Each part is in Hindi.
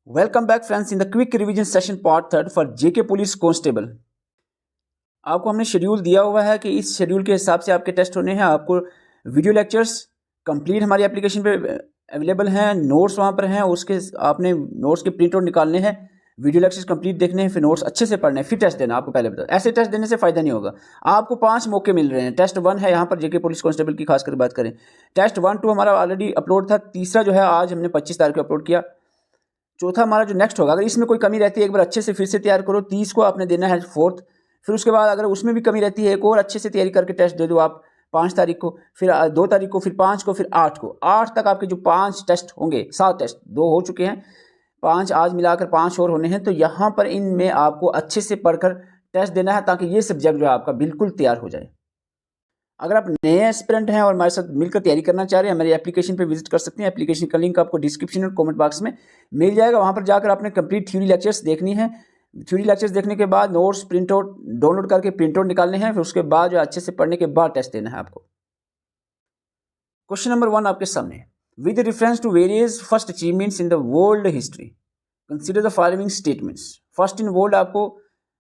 Welcome back friends in the quick revision session part third for JK police constable. आपको हमने शेड्यूल दिया हुआ है कि इस शेड्यूल के हिसाब से आपके टेस्ट होने हैं। आपको वीडियो लेक्चर्स कंप्लीट हमारी एप्लीकेशन पे अवेलेबल हैं, नोट्स वहाँ पर हैं, उसके आपने नोट्स के प्रिंट आउट निकालने हैं, वीडियो लेक्चर्स कंप्लीट देखने हैं, फिर नोट्स अच्छे से पढ़ने हैं, फिर टेस्ट देना। आपको पहले बता, ऐसे टेस्ट देने से फ़ायदा नहीं होगा। आपको 5 मौके मिल रहे हैं। टेस्ट 1 है यहाँ पर जेके पुलिस कांस्टेबल की खासकर बात करें। टेस्ट 1 2 हमारा ऑलरेडी अपलोड था। तीसरा जो है आज हमने 25 तारीख को अपलोड किया। चौथा हमारा जो नेक्स्ट होगा, अगर इसमें कोई कमी रहती है एक बार अच्छे से फिर से तैयार करो। 30 को आपने देना है फोर्थ। फिर उसके बाद अगर उसमें भी कमी रहती है एक और अच्छे से तैयारी करके टेस्ट दे दो आप 5 तारीख को, फिर 2 तारीख को, फिर 5 को, फिर 8 को। 8 तक आपके जो 5 टेस्ट होंगे, 7 टेस्ट 2 हो चुके हैं, 5 आज मिलाकर 5 और होने हैं। तो यहाँ पर इनमें आपको अच्छे से पढ़कर टेस्ट देना है ताकि ये सब्जेक्ट जो है आपका बिल्कुल तैयार हो जाए। अगर आप नए एस्पिरेंट हैं और हमारे साथ मिलकर तैयारी करना चाह रहे हैं, हमारी एप्लीकेशन पे विजिट कर सकते हैं। एप्लीकेशन का लिंक आपको डिस्क्रिप्शन और कमेंट बॉक्स में मिल जाएगा। वहाँ पर जाकर आपने कंप्लीट थ्योरी लेक्चर्स देखनी है। थ्योरी लेक्चर्स देखने के बाद नोट्स प्रिंट आउट डाउनलोड करके प्रिंट आउट निकालने हैं। फिर उसके बाद जो अच्छे से पढ़ने के बाद टेस्ट देना है आपको। क्वेश्चन नंबर 1 आपके सामने, with reference to various first achievements in the world history consider the following statements. First in world आपको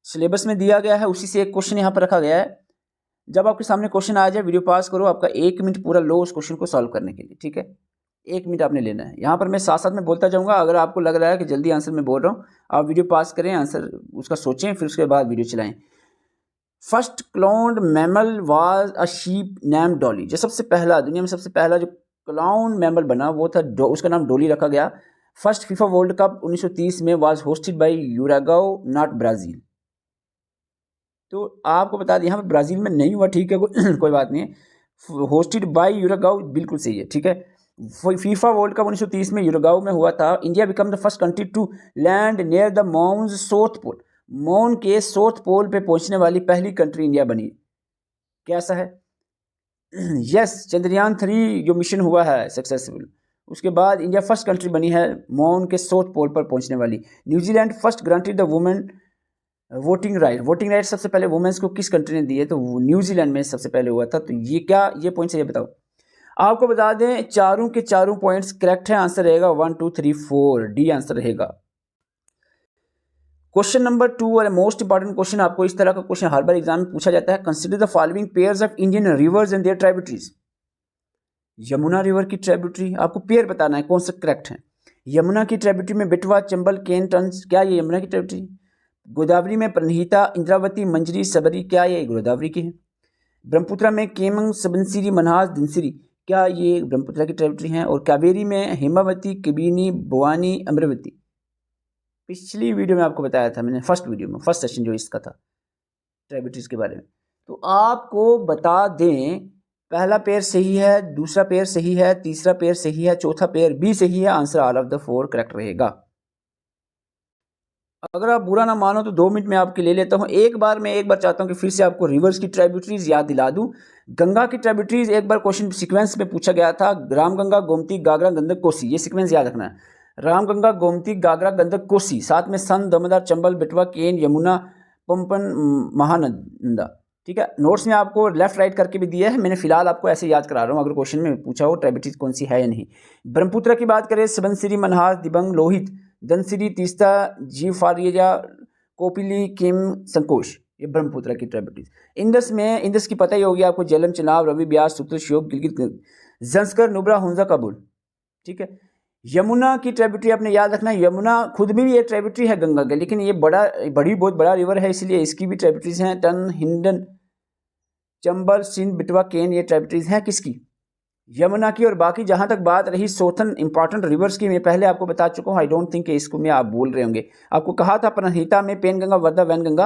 सिलेबस में दिया गया है, उसी से एक क्वेश्चन यहाँ पर रखा गया है। जब आपके सामने क्वेश्चन आ जाए वीडियो पास करो, आपका 1 मिनट पूरा लो उस क्वेश्चन को सॉल्व करने के लिए, ठीक है। 1 मिनट आपने लेना है। यहाँ पर मैं साथ साथ में बोलता जाऊँगा। अगर आपको लग रहा है कि जल्दी आंसर मैं बोल रहा हूँ, आप वीडियो पास करें, आंसर उसका सोचें, फिर उसके बाद वीडियो चलाएं। First cloned mammal was a sheep name Dolly. जो सबसे पहला दुनिया में सबसे पहला जो क्लाउन मैमल बना वो था उसका नाम डॉली रखा गया। फर्स्ट फीफा वर्ल्ड कप 1930 में was hosted by Uruguay not Brazil. तो आपको बता दें यहाँ पर ब्राज़ील में नहीं हुआ, ठीक है, कोई बात नहीं है। होस्टेड बाय यूरागाओ बिल्कुल सही है, ठीक है। फीफा वर्ल्ड कप 1930 में यूरागाओ में हुआ था। India become the first country to land near the moon's south pole. Moon के साउथ पोल पे पहुंचने वाली पहली कंट्री इंडिया बनी। कैसा है? यस, चंद्रयान 3 जो मिशन हुआ है सक्सेसफुल, उसके बाद इंडिया फर्स्ट कंट्री बनी है माउन के साउथ पोल पर पहुंचने वाली। New Zealand first granted the women voting right सबसे पहले वुमेन्स को किस कंट्री ने दी है? तो न्यूजीलैंड में सबसे पहले हुआ था। तो ये क्या ये पॉइंट्स है, ये बताओ। आपको बता दें चारों के चारों पॉइंट्स करेक्ट है। आंसर रहेगा 1 2 3 4 डी आंसर रहेगा। क्वेश्चन नंबर 2 और मोस्ट इंपॉर्टेंट क्वेश्चन, आपको इस तरह का क्वेश्चन हर बार एग्जाम में पूछा जाता है। Consider the following pairs of Indian rivers and their tributaries. Yamuna river की ट्राइब्यूटरी आपको पेयर बताना है कौन सा करेक्ट है। यमुना की ट्राइब्यूटरी में बेटवा, चंबल, केन, टंस, क्या ये यमुना की ट्राइब्यूटरी? गोदावरी में प्रणहिता, इंद्रावती, मंजरी, सबरी, क्या ये गोदावरी की है? ब्रह्मपुत्रा में केमंग, सबनसिरी, मन्हास, धनसिरी, क्या ये ब्रह्मपुत्रा की ट्राइब्यूटरी हैं? और कावेरी में हेमावती, कबिनी, भवानी, अमरावती। पिछली वीडियो में आपको बताया था मैंने, फर्स्ट वीडियो में, फर्स्ट सेशन जो इसका था ट्राइब्यूटरीज के बारे में। तो आपको बता दें पहला पेयर सही है, दूसरा पेयर सही है, तीसरा पेयर सही है, चौथा पेयर भी सही है। Answer all of the 4 correct रहेगा। अगर आप बुरा ना मानो तो 2 मिनट में आपके ले लेता हूँ। एक बार चाहता हूँ कि फिर से आपको रिवर्स की ट्राइब्यूटरीज याद दिला दूँ। गंगा की ट्राइब्यूटरीज एक बार क्वेश्चन सीक्वेंस में पूछा गया था। रामगंगा, गोमती, गागरा, गंडक, कोसी, ये सीक्वेंस याद रखना है। रामगंगा, गोमती, गागरा, गंडक, कोसी, साथ में सन, दमोदर, चंबल, बेटवा, केन, यमुना, पंपन, महानंदा, ठीक है। नोट्स में आपको लेफ्ट राइट करके भी दिया है, मैंने फिलहाल आपको ऐसे याद करा रहा हूँ। अगर क्वेश्चन में पूछा हो ट्राइब्यूटरीज कौन सी है या नहीं। ब्रह्मपुत्र की बात करें, सबनसिरी, मनहास, दिबंग, लोहित, धनसिरी, तीस्ता, जीवफारिया, कोपिली, किम, संकोश, ये ब्रह्मपुत्र की ट्राइब्यूटरीज। इंदस की पता ही होगी आपको, झेलम, चिनाब, रवि, ब्यास, सुत्र, श्योक, गिलगित, जंस्कर, नुब्रा, हुंजा, काबुल, ठीक है। यमुना की ट्राइब्यूटरी आपने याद रखना है। यमुना खुद में भी एक ट्राइब्यूटरी है गंगा के, लेकिन ये बहुत बड़ा रिवर है, इसलिए इसकी भी ट्राइब्यूटरीज हैं। टन, हिंडन, चंबल, सिंध, बिटवा, केन, ये ट्राइब्यूटरीज हैं किसकी? यमुना की। और बाकी जहां तक बात रही सोथन इंपॉर्टेंट रिवर्स की, मैं पहले आपको बता चुका हूँ। आई डोंट थिंक इसको मैं आप बोल रहे होंगे। आपको कहा था प्रणहिता में पेन गंगा, वर्धा, वैन गंगा,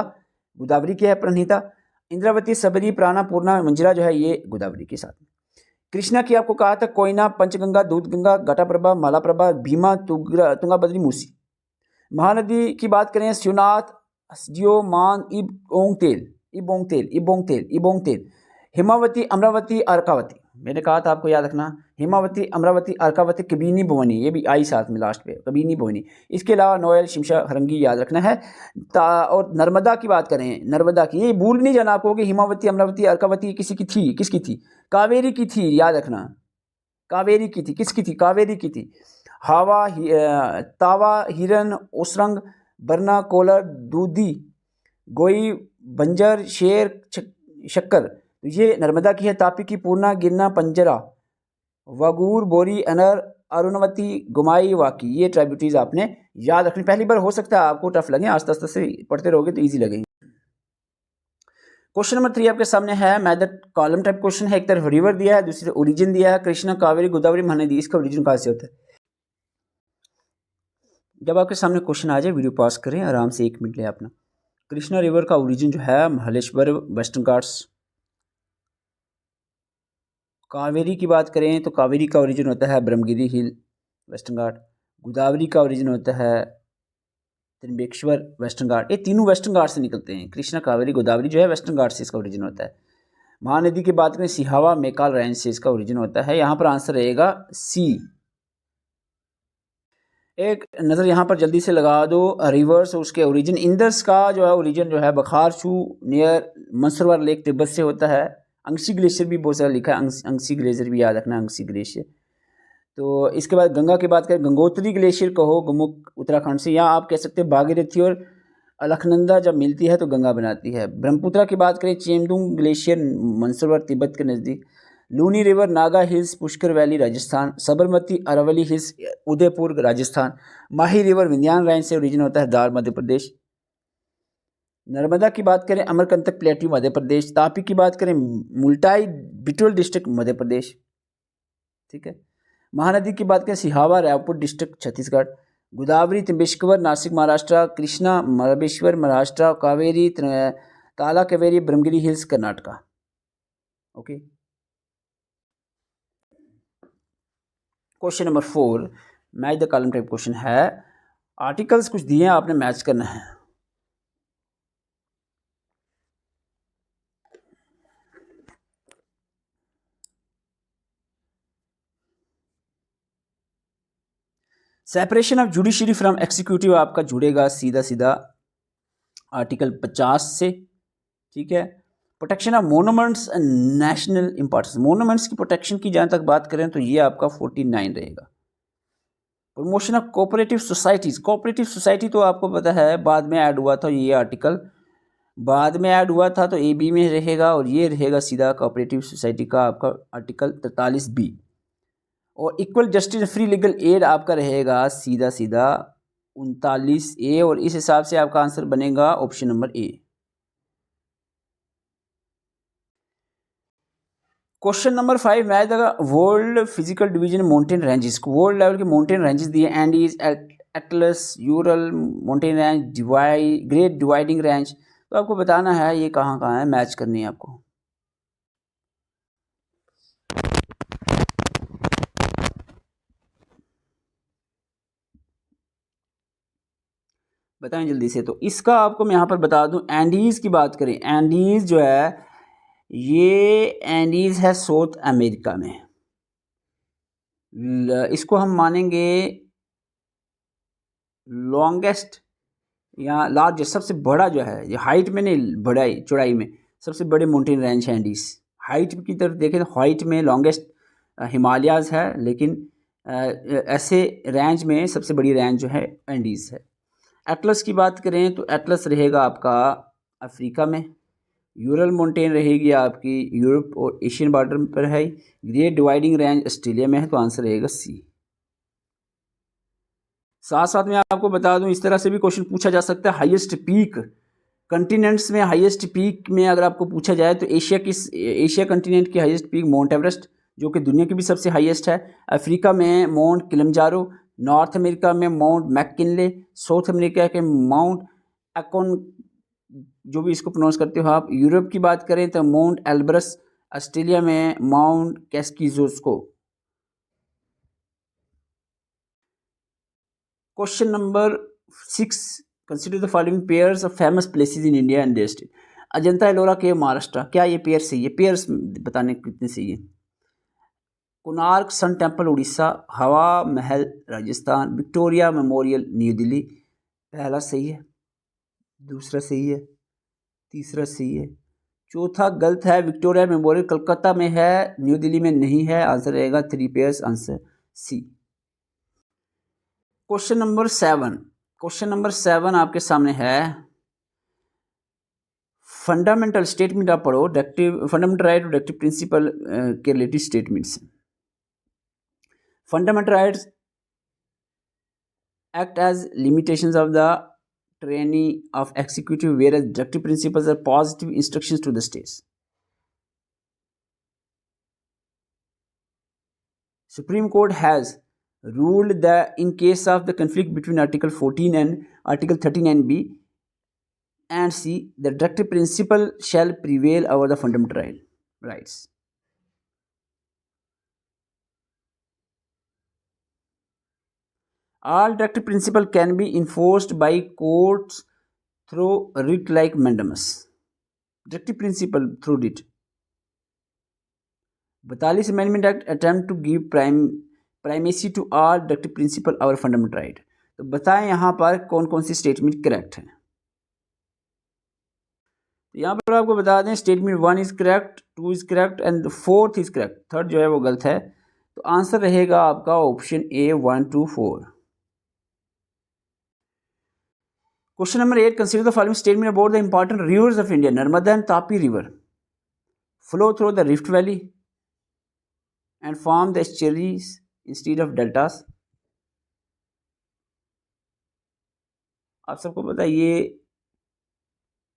गोदावरी की है प्रणहिता। इंद्रावती, सबरी, प्राणा, पूर्णा, मंजरा जो है ये गोदावरी के साथ। कृष्णा की आपको कहा था कोयना, पंचगंगा, दूधगंगा, घटाप्रभा, मालाप्रभा, भीमा, तुंगाभद्री, मूसी। महानदी की बात करें, शिवनाथ, हसदियो, मान, इबोंगतेल, हिमावती, अमरावती, अर्कावती। मैंने कहा था आपको याद रखना, हिमावती, अमरावती, अर्कावती, कबीनी, भवानी, ये भी आई साथ में लास्ट पे, कबीनी, भवानी। इसके अलावा नोयल, शिमशा, हरंगी याद रखना है। और नर्मदा की बात करें, नर्मदा की, ये भूल नहीं जाना आपको कि हिमावती, अमरावती, अर्कावती किसकी थी? कावेरी की थी, याद रखना, कावेरी की थी। किसकी थी? कावेरी की थी। तावा, हिरन, ओसरंग, बरना, कोलर, दूधी, गोई, बंजर, शेर, शक्कर। तो ये नर्मदा की है। तापी की पूर्णा, गिरना, पंजरा, वागूर, बोरी, अनर, अरुणवती, गुमाई, वाकी। ये ट्राइब्यूटरीज आपने याद रखनी। पहली बार हो सकता है आपको टफ लगे, आस्ते आस्ते से पढ़ते रहोगे तो ईजी लगेंगे। क्वेश्चन नंबर 3 आपके सामने है। मैथड कॉलम टाइप क्वेश्चन है। एक तरफ रिवर दिया है, दूसरी ओरिजिन दिया है। कृष्णा, कावेरी, गोदावरी, महानदी, इसका ओरिजिन कहाँ से होता है? जब आपके सामने क्वेश्चन आ जाए वीडियो पॉज करें, आराम से 1 मिनट ले अपना। कृष्णा रिवर का ओरिजिन जो है महालेश्वर, वेस्टर्न घाट्स। कावेरी की बात करें तो कावेरी का ओरिजिन होता है ब्रह्मगिरी हिल, वेस्टर्न घाट। गोदावरी का ओरिजिन होता है त्रिम्बकेश्वर, वेस्टर्न घाट। ये तीनों वेस्टर्न घाट से निकलते हैं। कृष्णा, कावेरी, गोदावरी जो है वेस्टर्न घाट से इसका ओरिजिन होता है। महानदी की बात करें सिहावा, मेकाल रेंज से इसका ओरिजिन होता है। यहाँ पर आंसर रहेगा सी। एक नज़र यहाँ पर जल्दी से लगा दो, रिवर्स उसके ओरिजिन। इंदस का जो है ओरिजिन जो है बखारचू नियर मंसरवार लेक, तिब्बत से होता है। अंगसी ग्लेशियर भी बहुत सारा लिखा है, अंगसी ग्लेशियर भी याद रखना, अंगसी ग्लेशियर। तो इसके बाद गंगा की बात करें, गंगोत्री ग्लेशियर कहो, गमुक उत्तराखंड से, या आप कह सकते हैं भागीरथी और अलकनंदा जब मिलती है तो गंगा बनाती है। ब्रह्मपुत्रा की बात करें, चेमदुंग ग्लेशियर मंसरवार तिब्बत के नज़दीक। Luni river, Naga hills, Pushkar valley, Rajasthan. Sabarmati, Aravalli hills, Udaipur, Rajasthan. Mahi river Vindhyan range से ओरिजिन होता है, दार, मध्य प्रदेश। नर्मदा की बात करें, अमरकंटक प्लेट्यू, मध्य प्रदेश। तापी की बात करें, मुल्टाई बिटोल डिस्ट्रिक्ट, मध्य प्रदेश। ठीक है। महानदी की बात करें, सिहावा, रायपुर डिस्ट्रिक्ट, छत्तीसगढ़। गोदावरी, त्रिम्बकेश्वर, नासिक, महाराष्ट्र। कृष्णा, महाबलेश्वर, महाराष्ट्र। कावेरी, ताला Kaveri, Brahmagiri hills, Karnataka. Okay. Question number 4 match the column type question है। आर्टिकल्स कुछ दिए हैं, आपने मैच करना है। Separation of judiciary from executive आपका जुड़ेगा सीधा सीधा आर्टिकल 50 से। ठीक है। Protection of monuments and national importance, monuments की प्रोटेक्शन की जहाँ तक बात करें तो ये आपका 49 रहेगा। Promotion of cooperative societies, cooperative society तो आपको पता है बाद में ऐड हुआ था, ये आर्टिकल बाद में ऐड हुआ था तो ए बी में रहेगा, और ये रहेगा सीधा कोऑपरेटिव सोसाइटी का आपका आर्टिकल 43B। और equal justice free legal aid आपका रहेगा सीधा सीधा 39A, और इस हिसाब से आपका आंसर बनेगा option number A. Question number 5 match the world physical division mountain ranges, world level के माउंटेन रेंजेस दिए, Andes, Atlas, Ural mountain range, great dividing range. तो आपको बताना है ये कहाँ कहाँ है, मैच करनी है आपको। बताएं जल्दी से। तो इसका आपको मैं यहाँ पर बता दूं, एंडीज़ की बात करें, एंडीज़ जो है ये एंडीज़ है साउथ अमेरिका में। इसको हम मानेंगे लॉन्गेस्ट या लार्जेस्ट, सबसे बड़ा जो है, ये हाइट में नहीं, बड़ाई चौड़ाई में सबसे बड़े माउंटेन रेंज है एंडीज़। हाइट की तरफ देखें तो हाइट में लॉन्गेस्ट हिमालयाज़ है, लेकिन ऐसे रेंज में सबसे बड़ी रेंज जो है एंडीज़ है। एटलस की बात करें तो एटलस रहेगा आपका अफ्रीका में। यूरल माउंटेन रहेगी आपकी यूरोप और एशियन बॉर्डर पर है। ग्रेट डिवाइडिंग रेंज ऑस्ट्रेलिया में है, तो आंसर रहेगा सी। साथ साथ में आपको बता दूं, इस तरह से भी क्वेश्चन पूछा जा सकता है, हाईएस्ट पीक कंटिनेंट्स में, हाईएस्ट पीक में अगर आपको पूछा जाए तो एशिया कंटिनेंट की हाईएस्ट पीक माउंट एवरेस्ट, जो कि दुनिया की भी सबसे हाईएस्ट है। अफ्रीका में माउंट किलिमंजारो, नॉर्थ अमेरिका में माउंट मैककिनले, साउथ अमेरिका के माउंट अकोन, जो भी इसको प्रोनाउंस करते हो आप। यूरोप की बात करें तो माउंट एल्ब्रस, ऑस्ट्रेलिया में Mount Kosciuszko. Question number 6 consider the following pairs of famous places in India and their state. Ajanta Ellora cave Maharashtra, क्या ये पेयर सही है? पेयर्स बताने कितने सही है। कोणार्क सन टेम्पल उड़ीसा, हवा महल Rajasthan, Victoria memorial new Delhi. पहला सही है, दूसरा सही है, तीसरा सही है, चौथा गलत है। विक्टोरिया मेमोरियल कलकत्ता में है, न्यू दिल्ली में नहीं है। आंसर रहेगा 3 pairs, answer C. Question number 7 आपके सामने है। फंडामेंटल स्टेटमेंट आप पढ़ो, फंडामेंटल राइट और डायरेक्टिव प्रिंसिपल के related statements. Fundamental rights act as limitations of the trainee of executive, whereas directive principles are positive instructions to the states. Supreme Court has ruled that in case of the conflict between Article 14 and Article 39B and C, the directive principle shall prevail over the fundamental rights. All directive principle can be enforced by courts through writ like mandamus. Directive principle through writ. 42 Amendment Act attempt to give primacy to all directive principle over fundamental right. तो बताएं यहाँ पर कौन कौन सी स्टेटमेंट करेक्ट है। तो यहाँ पर आपको बता दें statement 1 is correct, 2 is correct and 4th is correct, 3rd जो है वो गलत है। तो आंसर रहेगा आपका option A 1 to 4। Question number 8. Consider the following statement about the important rivers of India. Narmada and Tapi river flow through the Rift Valley and form the estuaries instead of deltas. आप सबको पता है ये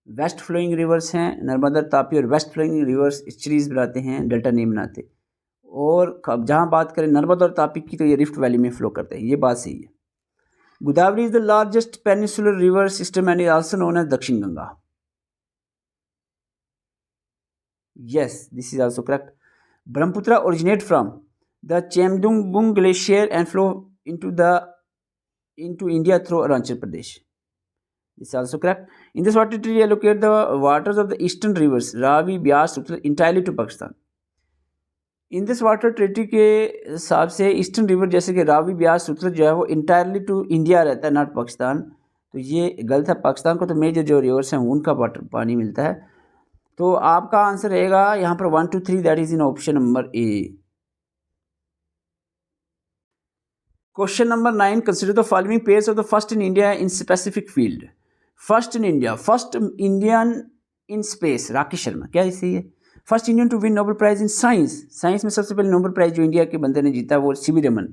वेस्ट फ्लोइंग रिवर्स हैं, नर्मदा तापी, और वेस्ट फ्लोइंग रिवर्स एस्चुरीज बनाते हैं, डेल्टा नहीं बनाते। और जहाँ बात करें नर्मदा और तापी की तो ये रिफ्ट वैली में फ्लो करते हैं, ये बात सही है। Godavari is the largest peninsular river system and is also known as Dakshin Ganga. Yes, this is also correct. Brahmaputra originate from the Chemdungbung Glacier and flow into India through Arunachal Pradesh. This is also correct. In this water treaty, allocate the waters of the eastern rivers Ravi, Byas, Sutlej entirely to Pakistan. In this water treaty के हिसाब से ईस्टर्न रिवर जैसे कि रावी, ब्यास, सुतलेज जो है वो इंटायरली टू इंडिया रहता है, नॉट पाकिस्तान। तो ये गलत है, पाकिस्तान को तो मेजर जो रिवर्स हैं उनका वाटर पानी मिलता है। तो आपका आंसर रहेगा यहाँ पर 1 to 3, that is in option number A. Question number 9. Consider the following pairs of the first in India in specific field. First in India, first Indian in space Rakesh Sharma, क्या सही है? First Indian to win Nobel prize in science, science में सबसे पहले नोबेल प्राइज जो इंडिया के बंदे ने जीता वो सीवी रमन,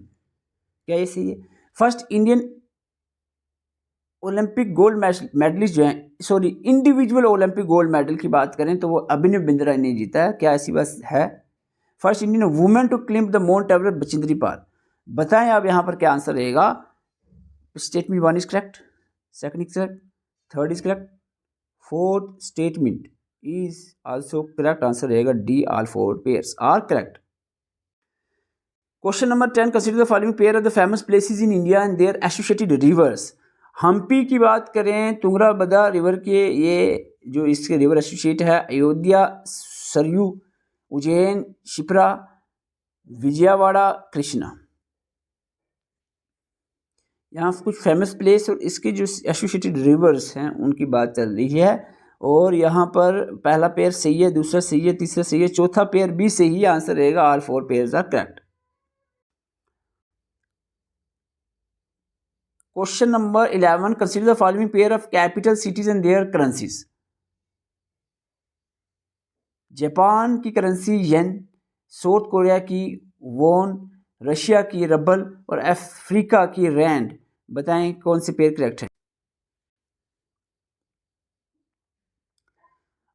क्या ये सही है? First Indian Olympic gold medallist जो है, sorry individual Olympic gold medal की बात करें तो वो अभिनव बिंद्रा ने जीता है, क्या ऐसी बात है? First Indian women to climb the Mount Everest Bachendri Pal. बताएं आप यहाँ पर क्या आंसर रहेगा? Statement 1 is correct, 2nd is correct, 3rd is correct, 4th statement is also correct. Answer रहेगा D, all 4 pairs are correct. Question number 10. Consider the following pair of the famous places in India and their associated rivers. Hampi की बात करें, तुंगराभद्रा रिवर के ये जो इसके रिवर एसोसिएट है, अयोध्या सरयू, उज्जैन शिप्रा, विजयवाड़ा कृष्णा। यहाँ कुछ फेमस प्लेस और इसके जो एसोसिएटेड रिवर्स हैं उनकी बात चल रही है। और यहाँ पर पहला पेयर सही है, दूसरा सही है, तीसरा सही है, चौथा पेयर भी सही है। आंसर रहेगा all 4 pairs are correct. Question number 11. Consider the following pair of capital cities and their currencies. Japan की करेंसी येन, साउथ कोरिया की वोन, रशिया की रबल और अफ्रीका की रैंड। बताएं कौन से पेयर करेक्ट है?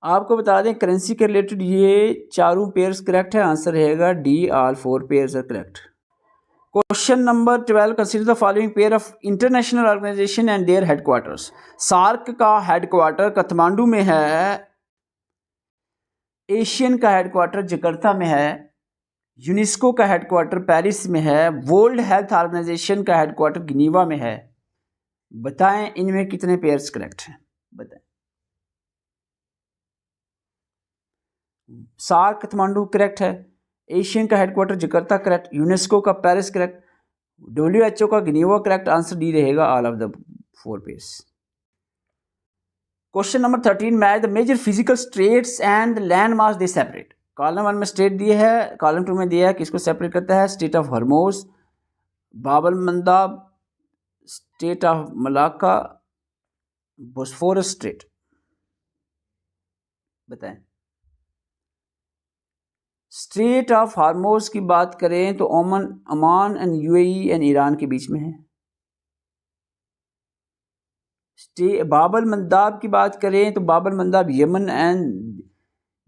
आपको बता दें करेंसी के रिलेटेड ये चारों पेयर्स करेक्ट है। आंसर रहेगा D, all 4 pairs are correct. Question number 12. Consider the following pair of international organisation and their headquarters. SAARC का हेडक्वार्टर काठमांडू में है, एशियन का हेडक्वार्टर जकार्ता में है, यूनेस्को का हेडक्वार्टर पेरिस में है, वर्ल्ड हेल्थ ऑर्गेनाइजेशन का हेडक्वार्टर जिनीवा में है। बताएं इनमें कितने पेयर्स करेक्ट हैं? बताएं। सार्क काठमांडू करेक्ट है, एशियन का हेडक्वार्टर जकार्ता करेक्ट, यूनेस्को का पेरिस करेक्ट, WHO का जिनीवा करेक्ट। आंसर डी रहेगा all of the 4 pairs. Question number 13. Match the major physical states and landmarks they separate. Column 1 में स्टेट दिए है, कॉलम 2 में दिया है किसको सेपरेट करता है? State of हरमोज, Babal मंदाब, state of Malacca, Bosphorus straight, बताएं। स्ट्रेट ऑफ हार्मोज की बात करें तो Oman and UAE and Iran के बीच में है। बाबल मंदाब की बात करें तो बाबल मंदाब यमन एंड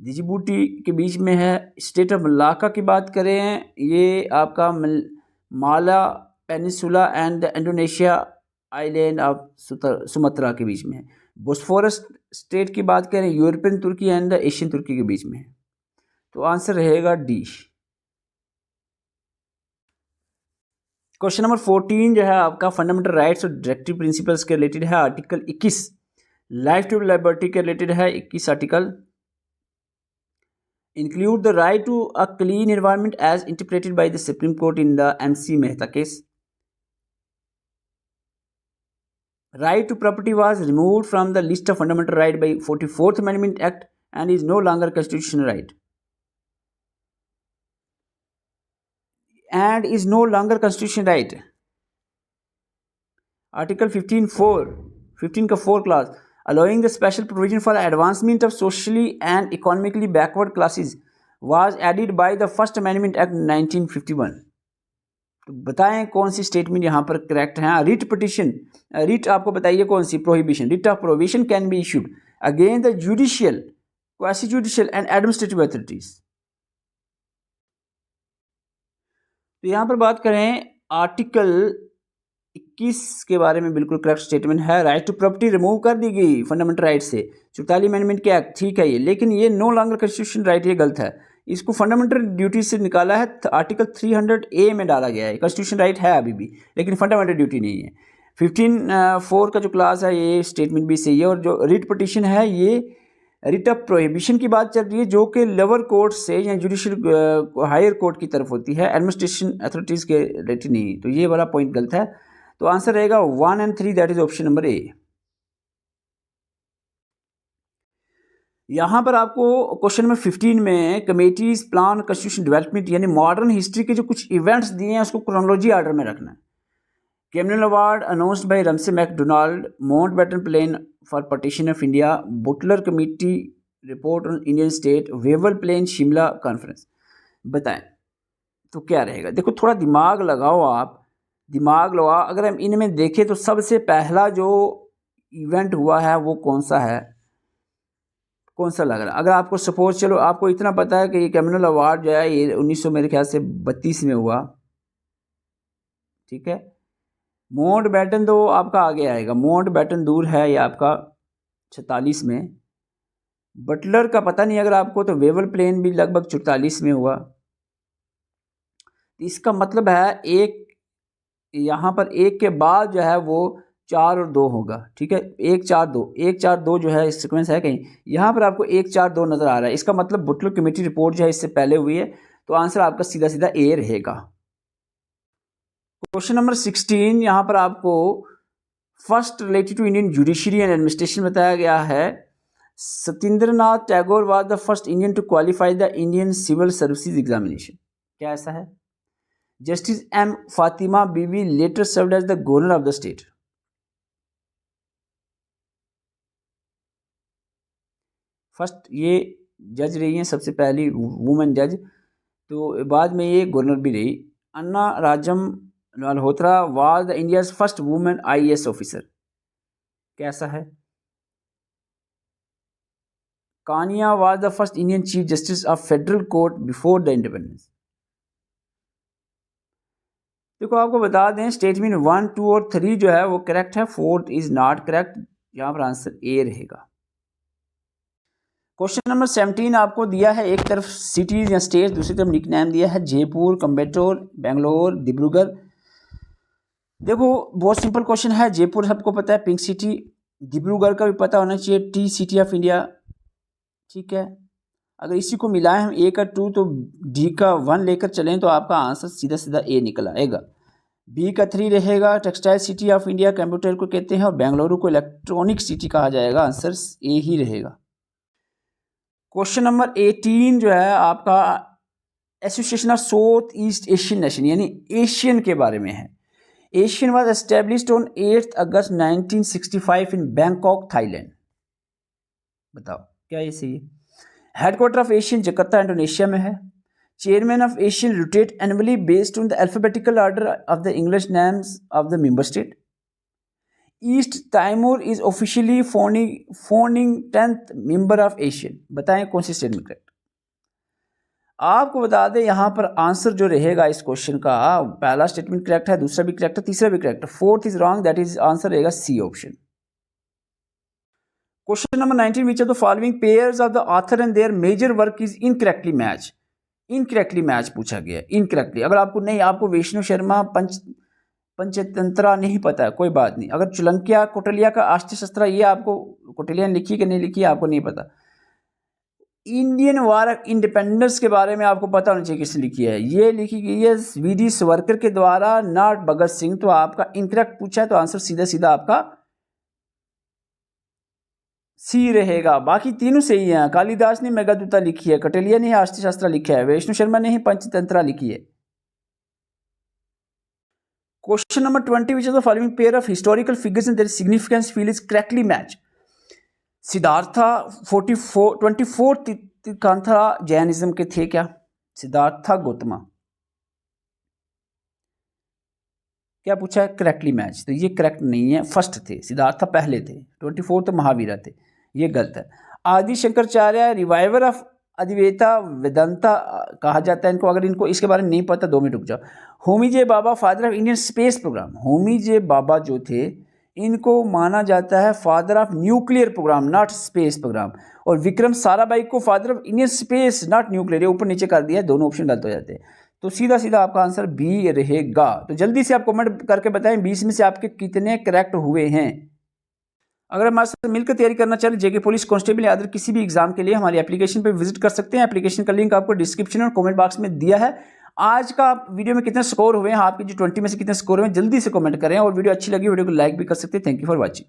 जिबूटी के बीच में है। स्टेट ऑफ मलाक्का की बात करें, ये आपका Malay peninsula and Indonesia island of Sumatra के बीच में है। बोस्फोरस स्टेट की बात करें, European Turkey and Asian Turkey के बीच में है। तो आंसर रहेगा डी। क्वेश्चन नंबर 14 जो है आपका फंडामेंटल राइट्स और डायरेक्टिव प्रिंसिपल्स के रिलेटेड है। आर्टिकल 21 लाइफ टू लिबर्टी के रिलेटेड है। 21 article include the right to a clean environment as interpreted by the Supreme Court in the MC Mehta case. Right to property was removed from the list of fundamental rights by 44th Amendment Act and is no longer constitutional right. And is no longer constitutional right. Article 15 का 4 clause allowing the special provision for the advancement of socially and economically backward classes was added by the First Amendment Act 1951. तो बताएं कौन सी स्टेटमेंट यहाँ पर करेक्ट है। रिट पिटिशन, रिट आपको बताइए कौन सी। Prohibition, writ of prohibition can be issued against the judicial, quasi judicial and administrative authorities. तो यहाँ पर बात करें आर्टिकल 21 के बारे में, बिल्कुल करेक्ट स्टेटमेंट है। राइट टू प्रॉपर्टी रिमूव कर दी गई फंडामेंटल राइट से 44 अमेंडमेंट के एक्ट, ठीक है ये, लेकिन ये नो लॉन्गर कॉन्स्टिट्यूशन राइट, ये गलत है। इसको फंडामेंटल ड्यूटी से निकाला है, आर्टिकल 300A में डाला गया है। कॉन्स्टिट्यूशन राइट है अभी भी, लेकिन फंडामेंटल ड्यूटी नहीं है। 15(4) का जो क्लास है ये स्टेटमेंट भी सही है। और जो रिट पिटिशन है ये रिट ऑफ प्रोहिबिशन की बात चल रही है, जो कि लोअर कोर्ट से या जुडिशियल हायर कोर्ट की तरफ होती है, एडमिनिस्ट्रेशन अथॉरिटीज़ के रिलेटेड नहीं। तो ये वाला पॉइंट गलत है। तो आंसर रहेगा 1 and 3, that is option number ए। यहाँ पर आपको क्वेश्चन नंबर 15 में कमेटीज प्लान कॉन्स्टिट्यूशन डेवलपमेंट यानी मॉडर्न हिस्ट्री के जो कुछ इवेंट्स दिए हैं उसको क्रोनोलॉजी ऑर्डर में रखना है। Communal award announced by Ramsay MacDonald, Mountbatten plan for partition of India, Butler committee report on Indian state, Wavell plan Shimla conference. बताएं तो क्या रहेगा। देखो थोड़ा दिमाग लगाओ, आप दिमाग लगा। अगर हम इनमें देखें तो सबसे पहला जो इवेंट हुआ है वो कौन सा है, कौन सा लग रहा है। अगर आपको सपोज, चलो आपको इतना पता है कि ये कैमरन अवार्ड जो है ये 1900 मेरे ख्याल से 32 में हुआ, ठीक है। माउंटबेटन तो आपका आगे आएगा, माउंटबेटन दूर है, ये आपका 46 में। बटलर का पता नहीं अगर आपको, तो वेवल प्लेन भी लगभग 44 में हुआ। इसका मतलब है एक यहाँ पर एक के बाद जो है वो 4 और 2 होगा, ठीक है। 1 4 2, 1 4 2 जो है सीक्वेंस है कहीं, यहाँ पर आपको 1 4 2 नज़र आ रहा है। इसका मतलब बुटलर कमेटी रिपोर्ट जो है इससे पहले हुई है। तो आंसर आपका सीधा सीधा ए रहेगा। क्वेश्चन नंबर 16 यहाँ पर आपको first related to Indian judiciary and administration बताया गया है। Satyendranath Tagore was the first Indian to qualify the Indian civil services examination. क्या ऐसा है? Justice M Fatima Beevi later served as the governor of the state. First ये जज रही हैं, सबसे पहली वुमेन जज, तो बाद में ये गवर्नर भी रही। Anna Rajam Malhotra was the India's first women IAS officer. कैसा है? Kania was the first Indian chief justice of federal court before the independence. देखो आपको बता दें स्टेटमेंट 1 2 और 3 जो है वो करेक्ट है, 4 इज नॉट करेक्ट। यहाँ पर आंसर ए रहेगा। क्वेश्चन नंबर 17 आपको दिया है, एक तरफ सिटीज या स्टेट, दूसरी तरफ निक नेम दिया है जयपुर, कम्बेटोर, बेंगलोर, डिब्रूगढ़। देखो बहुत सिंपल क्वेश्चन है। जयपुर सबको पता है, पिंक सिटी। डिब्रूगढ़ का भी पता होना चाहिए, टी सिटी ऑफ इंडिया, ठीक है। अगर इसी को मिलाएं हम A का 2 तो D का 1 लेकर चलें तो आपका आंसर सीधा सीधा A निकल आएगा। B का 3 रहेगा, textile city of India computer को कहते हैं, और बेंगलुरु को इलेक्ट्रॉनिक सिटी कहा जाएगा। आंसर A ही रहेगा। क्वेश्चन नंबर 18 जो है आपका association of south east Asian nation यानी एशियन के बारे में है। ASEAN was established on 8 August 1965 in Bangkok, Thailand. बताओ क्या ये सही है? Headquarter of ASEAN Jakarta Indonesia में है। Chairman of ASEAN rotate annually based on the alphabetical order of the English names of the member state. East Timor is officially phoning 10th member of ASEAN. बताएं कौन सी स्टेटमेंट करेक्ट? आपको बता दें यहाँ पर आंसर जो रहेगा इस क्वेश्चन का, पहला स्टेटमेंट करेक्ट है, दूसरा भी करेक्ट है, तीसरा भी करेक्ट है, fourth is wrong, that is answer रहेगा C option. Question number 19, which of the following pairs of the author and their major work is incorrectly match. Incorrectly match पूछा गया, इनकरेक्टली। अगर आपको नहीं, आपको विष्णु शर्मा पंचतंत्रा नहीं पता है, कोई बात नहीं। अगर चुलंकिया कोटलिया का आष्ट शस्त्र, ये आपको कोटलिया ने लिखी कि नहीं लिखी आपको नहीं पता। इंडियन वार इंडिपेंडेंस के बारे में आपको पता होना चाहिए किसने लिखी है। ये लिखी गई है वी.डी. सावरकर के द्वारा, नॉट भगत सिंह। तो आपका इनकरेक्ट पूछा है तो आंसर सीधा सीधा आपका सी रहेगा। बाकी तीनों सही हैं। कालिदास ने मेघदूता लिखी है, कटेलिया ने अर्थशास्त्र लिखा है, विष्णु शर्मा ने ही पंचतंत्रा लिखी है। Question number 20, which of the following pair of historical figures and their significance feel is correctly match. Siddhartha 24 tirthankara Jainism के थे क्या? सिद्धार्था गौतमा। क्या पूछा है? Correctly match. तो ये करेक्ट नहीं है, फर्स्ट थे, सिद्धार्था पहले थे, 24 तो महावीरा थे, ये गलत है। आदि शंकराचार्य रिवाइवर ऑफ अद्वैता वेदांता कहा जाता है इनको। अगर इनको इसके बारे में नहीं पता 2 मिनट रुक जाओ। Homi J Bhabha father of Indian space program. Homi J Bhabha जो थे इनको माना जाता है father of nuclear program, not space program. और विक्रम साराभाई को father of Indian space, not nuclear. ये ऊपर नीचे कर दिया है, दोनों ऑप्शन गलत हो जाते हैं। तो सीधा सीधा आपका आंसर बी रहेगा। तो जल्दी से आप कमेंट करके बताएं 20 में से आपके कितने करेक्ट हुए हैं। अगर हमारे साथ मिलकर तैयारी करना चाहें जेके पुलिस कांस्टेबल या अदर किसी भी एग्जाम के लिए, हमारी एप्लीकेशन पर विजिट कर सकते हैं। एप्लीकेशन का लिंक आपको डिस्क्रिप्शन और कमेंट बॉक्स में दिया है। आज का वीडियो में कितने स्कोर हुए हैं आपके, जो 20 में से कितने स्कोर हुए हैं, जल्दी से कमेंट करें। और वीडियो अच्छी लगी वीडियो को लाइक भी कर सकते हैं। Thank you for watching.